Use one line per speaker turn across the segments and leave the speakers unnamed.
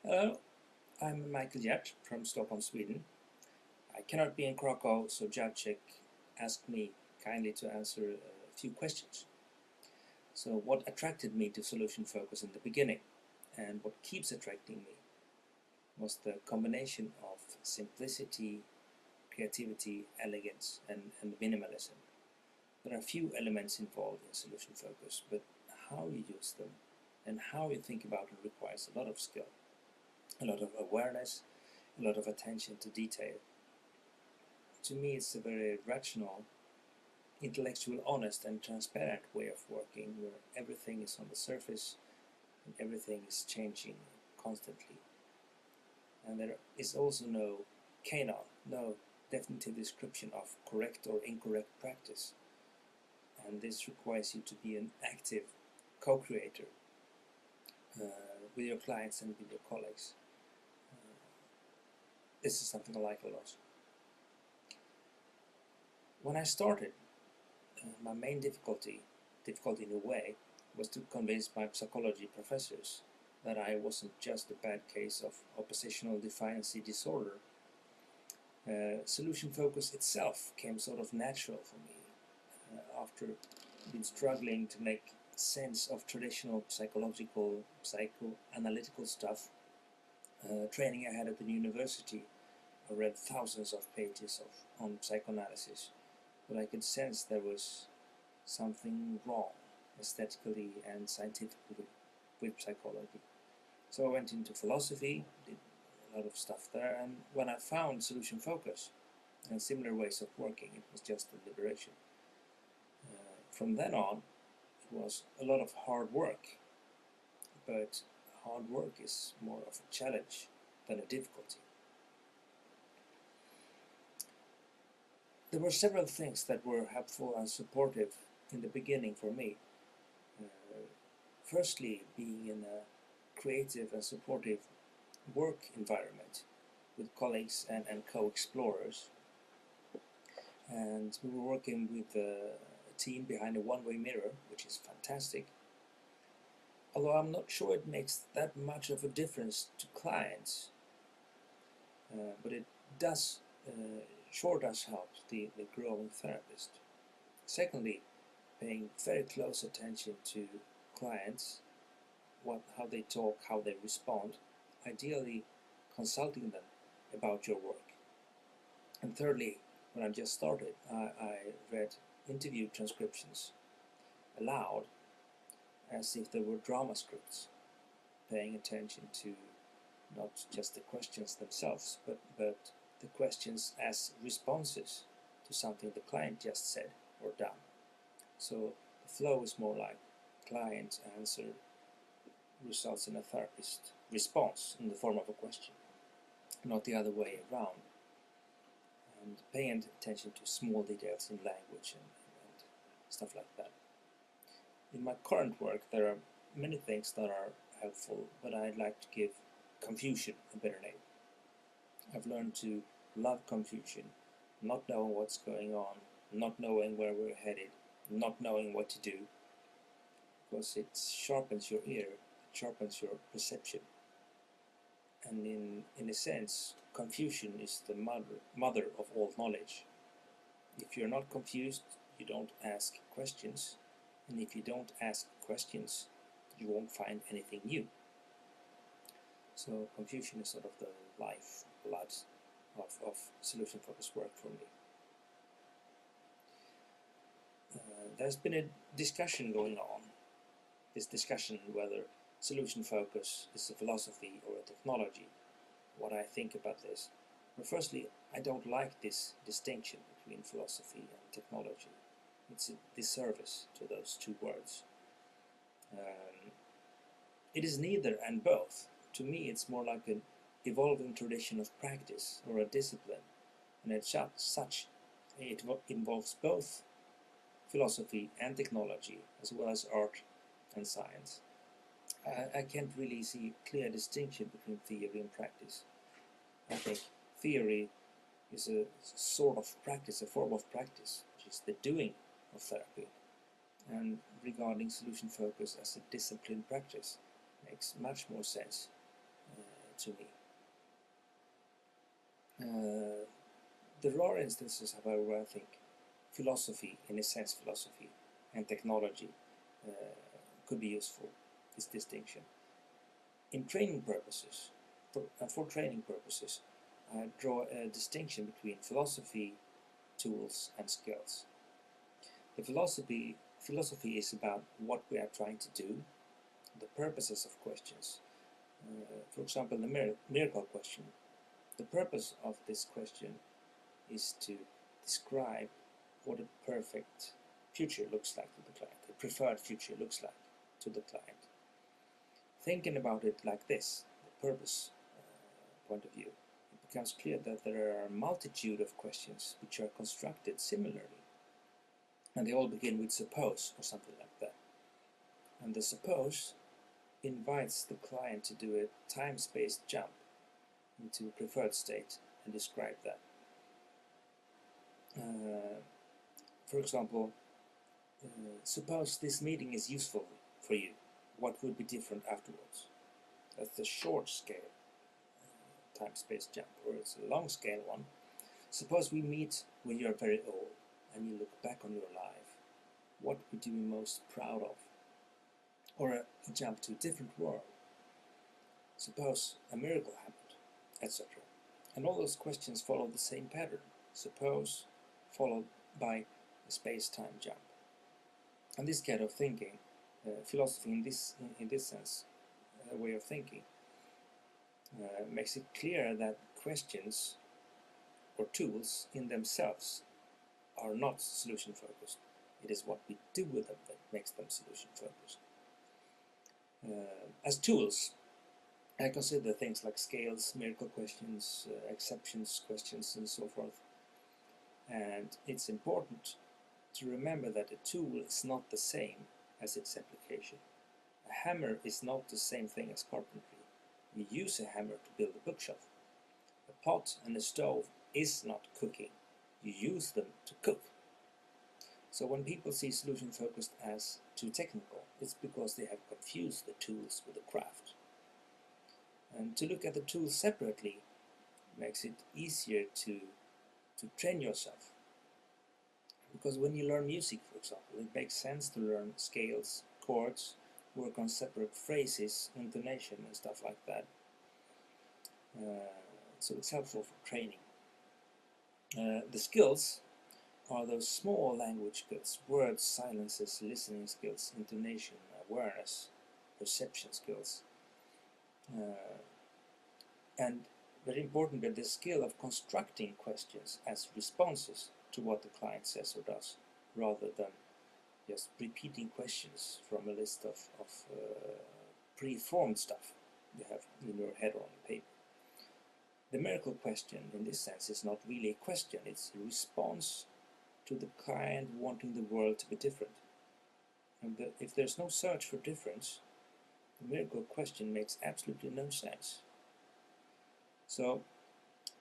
Hello, I'm Michael Hjerth from Stockholm, Sweden. I cannot be in Krakow, so Jacek asked me kindly to answer a few questions. So, what attracted me to solution focus in the beginning, and what keeps attracting me, was the combination of simplicity, creativity, elegance, and minimalism. There are few elements involved in solution focus, but how you use them and how you think about them requires a lot of skill, a lot of awareness, a lot of attention to detail. To me, it's a very rational, intellectual, honest, and transparent way of working where everything is on the surface and everything is changing constantly. And there is also no Keynote, no definitive description of correct or incorrect practice. And this requires you to be an active co-creator uh, with your clients and with your colleagues. This is something I like a lot. When I started, my main difficulty in a way, was to convince my psychology professors that I wasn't just a bad case of oppositional defiancy disorder. Solution focus itself came sort of natural for me after been struggling to make sense of traditional psychoanalytical stuff. Training I had at the university, I read thousands of pages on psychoanalysis, but I could sense there was something wrong aesthetically and scientifically with psychology. So I went into philosophy, did a lot of stuff there, and when I found solution focus and similar ways of working, it was just a liberation. From then on, it was a lot of hard work, but hard work is more of a challenge than a difficulty. There were several things that were helpful and supportive in the beginning for me. Firstly, being in a creative and supportive work environment with colleagues and co-explorers. And we were working with a team behind a one-way mirror, which is fantastic. Although I'm not sure it makes that much of a difference to clients, but it does, sure does help the growing therapist. Secondly, paying very close attention to clients, how they talk, how they respond, ideally consulting them about your work. And thirdly, when I just started, I read interview transcriptions aloud as if they were drama scripts, paying attention to not just the questions themselves, but the questions as responses to something the client just said or done. So the flow is more like client answer results in a therapist response in the form of a question, not the other way around. And paying attention to small details in language and stuff like that. In my current work, there are many things that are helpful, but I'd like to give confusion a better name. I've learned to love confusion, not knowing what's going on, not knowing where we're headed, not knowing what to do, because it sharpens your ear, it sharpens your perception. And in a sense, confusion is the mother of all knowledge. If you're not confused, you don't ask questions, and if you don't ask questions, you won't find anything new. So confusion is sort of the lifeblood of solution focused work for me. There's been a discussion going on, this discussion whether solution focus is a philosophy or a technology, what I think about this. But firstly, I don't like this distinction between philosophy and technology. It's a disservice to those two words. It is neither and both. To me, it's more like an evolving tradition of practice or a discipline, and as such, it involves both philosophy and technology, as well as art and science. I can't really see a clear distinction between theory and practice. I think theory is a sort of practice, a form of practice, which is the doing of therapy. And regarding solution focus as a disciplined practice makes much more sense to me. There are instances, however, I think philosophy, in a sense philosophy, and technology could be useful, this distinction. In training purposes, for training purposes, I draw a distinction between philosophy, tools, and skills. The philosophy is about what we are trying to do, the purposes of questions. For example, the miracle question. The purpose of this question is to describe what a perfect future looks like to the client, a preferred future looks like to the client. Thinking about it like this, the purpose point of view, it becomes clear that there are a multitude of questions which are constructed similarly. And they all begin with suppose or something like that. And the suppose invites the client to do a time-space jump into a preferred state and describe that. For example, suppose this meeting is useful for you. What would be different afterwards? That's the short scale time-space jump, or it's a long scale one. Suppose we meet when you're very old and you look back on your life. What would you be most proud of? Or a jump to a different world. Suppose a miracle happened, etc. And all those questions follow the same pattern. Suppose, followed by a space-time jump. And this kind of thinking, philosophy in this sense, a way of thinking, makes it clear that questions or tools in themselves are not solution-focused. It is what we do with them that makes them solution-focused. As tools, I consider things like scales, miracle questions, exceptions questions, and so forth. And it's important to remember that a tool is not the same as its application. A hammer is not the same thing as carpentry. You use a hammer to build a bookshelf. A pot and a stove is not cooking. You use them to cook. So when people see solution-focused as too technical, it's because they have confused the tools with the craft. And to look at the tools separately makes it easier to train yourself. Because when you learn music, for example, it makes sense to learn scales, chords, work on separate phrases, intonation and stuff like that. So it's helpful for training. The skills are those small language skills, words, silences, listening skills, intonation, awareness, perception skills. And very importantly, the skill of constructing questions as responses to what the client says or does, rather than just repeating questions from a list of pre-formed stuff you have in your head or on paper. The miracle question, in this sense, is not really a question, it's a response to the client wanting the world to be different. And if there's no search for difference, the miracle question makes absolutely no sense. So,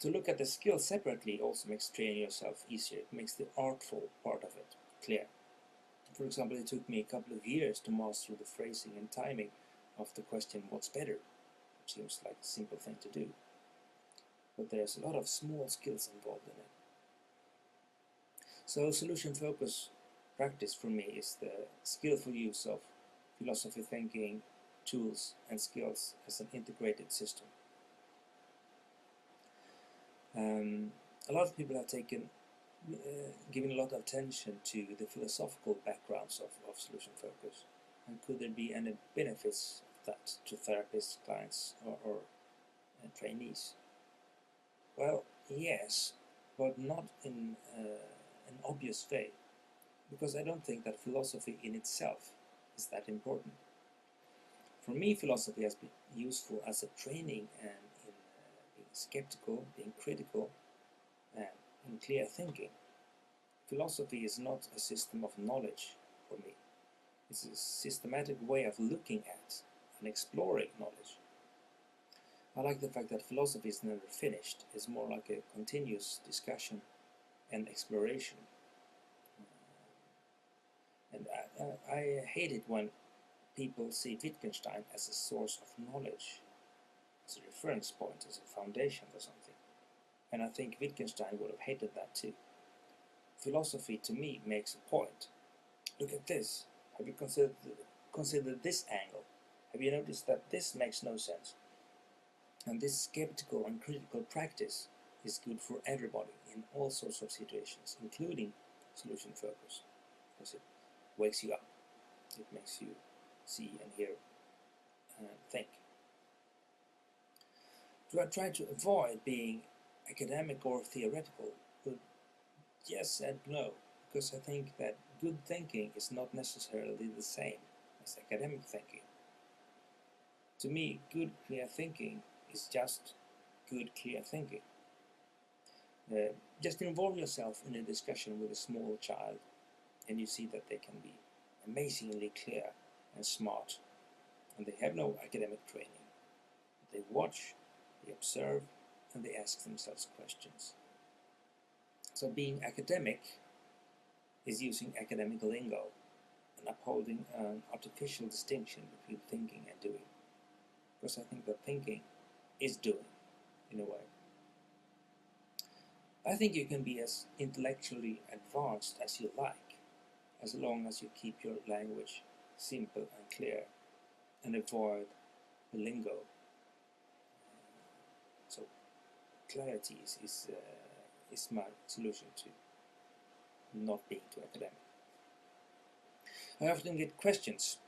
to look at the skill separately also makes training yourself easier. It makes the artful part of it clear. For example, it took me a couple of years to master the phrasing and timing of the question, what's better? Which seems like a simple thing to do. But there's a lot of small skills involved in it. So solution focus practice for me is the skillful use of philosophy thinking, tools and skills as an integrated system. A lot of people have given a lot of attention to the philosophical backgrounds of solution focus. And could there be any benefits of that to therapists, clients or trainees? Well, yes, but not in an obvious way, because I don't think that philosophy in itself is that important. For me, philosophy has been useful as a training and in being skeptical, being critical, and in clear thinking. Philosophy is not a system of knowledge for me. It's a systematic way of looking at and exploring knowledge. I like the fact that philosophy is never finished. It's more like a continuous discussion and exploration. And I hate it when people see Wittgenstein as a source of knowledge, as a reference point, as a foundation for something. And I think Wittgenstein would have hated that too. Philosophy, to me, makes a point. Look at this. Have you considered this angle? Have you noticed that this makes no sense? And this skeptical and critical practice is good for everybody in all sorts of situations, including solution focus, because it wakes you up. It makes you see and hear and think. Do I try to avoid being academic or theoretical? Well, yes and no, because I think that good thinking is not necessarily the same as academic thinking. To me, good, clear thinking is just good, clear thinking. Just involve yourself in a discussion with a small child and you see that they can be amazingly clear and smart, and they have no academic training. They watch, they observe, and they ask themselves questions. So being academic is using academic lingo and upholding an artificial distinction between thinking and doing. Because I think that thinking is doing, in a way. I think you can be as intellectually advanced as you like, as long as you keep your language simple and clear and avoid the lingo. So clarity is my solution to not being too academic. I often get questions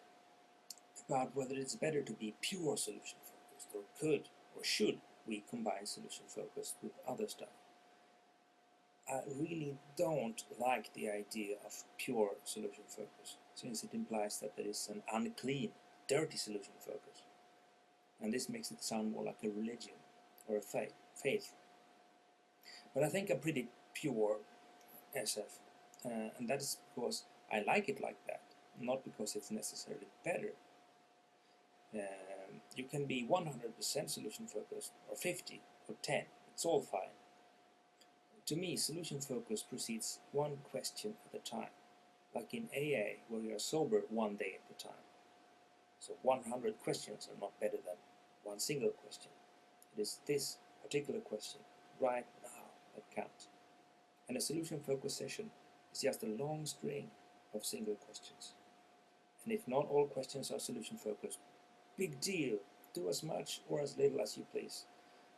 about whether it's better to be pure solution focused, or could or should we combine solution focused with other stuff. I really don't like the idea of pure solution focus, since it implies that there is an unclean, dirty solution focus. And this makes it sound more like a religion or a faith. But I think I'm pretty pure SF, and that is because I like it like that, not because it's necessarily better. You can be 100% solution focused, or 50, or 10, it's all fine. To me, solution focus proceeds one question at a time, like in AA, where you are sober one day at a time. So 100 questions are not better than one single question. It is this particular question, right now, that counts. And a solution focus session is just a long string of single questions. And if not all questions are solution focused, big deal, do as much or as little as you please.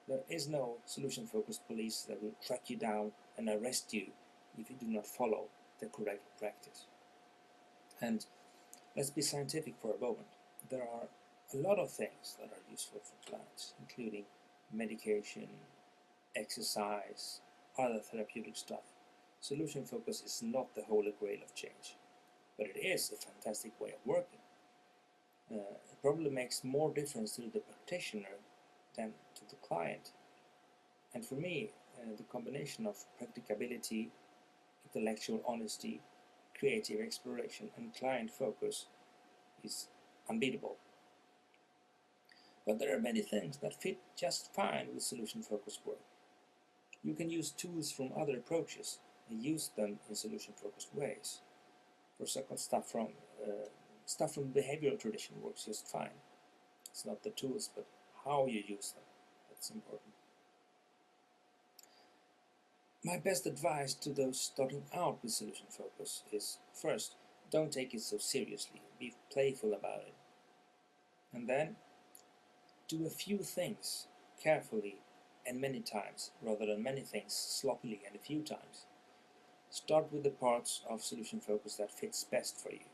There is no solution-focused police that will track you down and arrest you if you do not follow the correct practice. And let's be scientific for a moment. There are a lot of things that are useful for clients, including medication, exercise, other therapeutic stuff. Solution focus is not the holy grail of change, but it is a fantastic way of working. It probably makes more difference to the practitioner than to the client. And for me, the combination of practicability, intellectual honesty, creative exploration, and client focus is unbeatable. But there are many things that fit just fine with solution-focused work. You can use tools from other approaches and use them in solution-focused ways. For example, stuff from behavioral tradition works just fine. It's not the tools, but how you use them that's important. My best advice to those starting out with solution focus is, first, don't take it so seriously, be playful about it. And then, do a few things carefully and many times, rather than many things sloppily and a few times. Start with the parts of solution focus that fits best for you,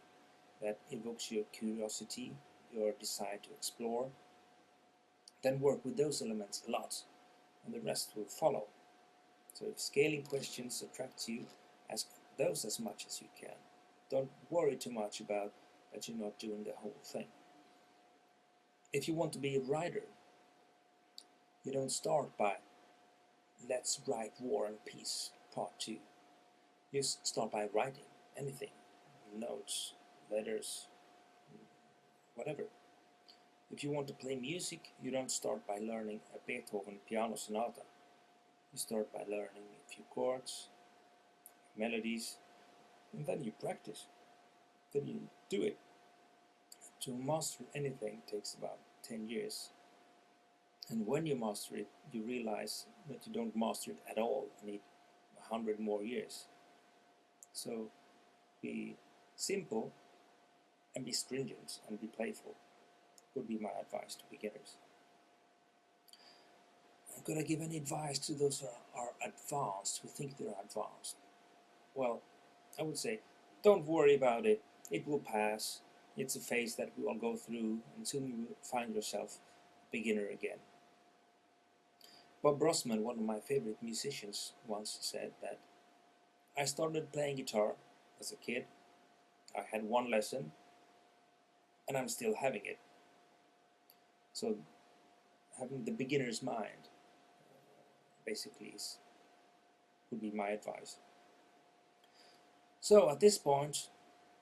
that evokes your curiosity, your desire to explore. Then work with those elements a lot, and the rest will follow. So if scaling questions attract you, ask those as much as you can. Don't worry too much about that you're not doing the whole thing. If you want to be a writer, you don't start by let's write War and Peace Part 2. You start by writing anything, notes, letters, whatever. If you want to play music, you don't start by learning a Beethoven piano sonata. You start by learning a few chords, melodies, and then you practice. Then you do it. To master anything takes about 10 years. And when you master it, you realize that you don't master it at all and need 100 more years. So be simple and be stringent and be playful would be my advice to beginners. I'm gonna give any advice to those who are advanced, who think they're advanced. Well, I would say, don't worry about it. It will pass. It's a phase that we all go through, and soon you will find yourself a beginner again. Bob Brosman, one of my favorite musicians, once said that I started playing guitar as a kid. I had one lesson, and I'm still having it. So, having the beginner's mind basically would be my advice. So, at this point,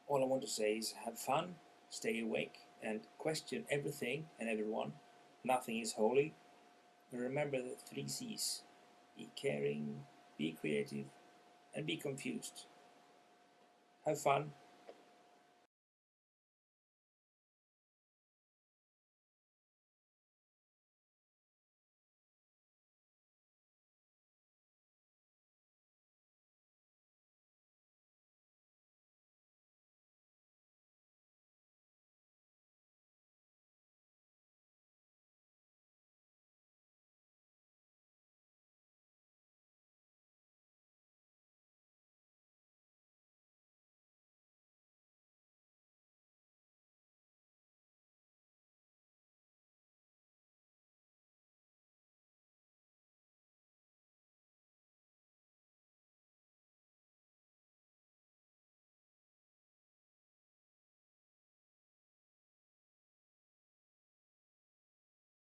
all I want to say is have fun, stay awake, and question everything and everyone. Nothing is holy. And remember the 3 C's: be caring, be creative, and be confused. Have fun,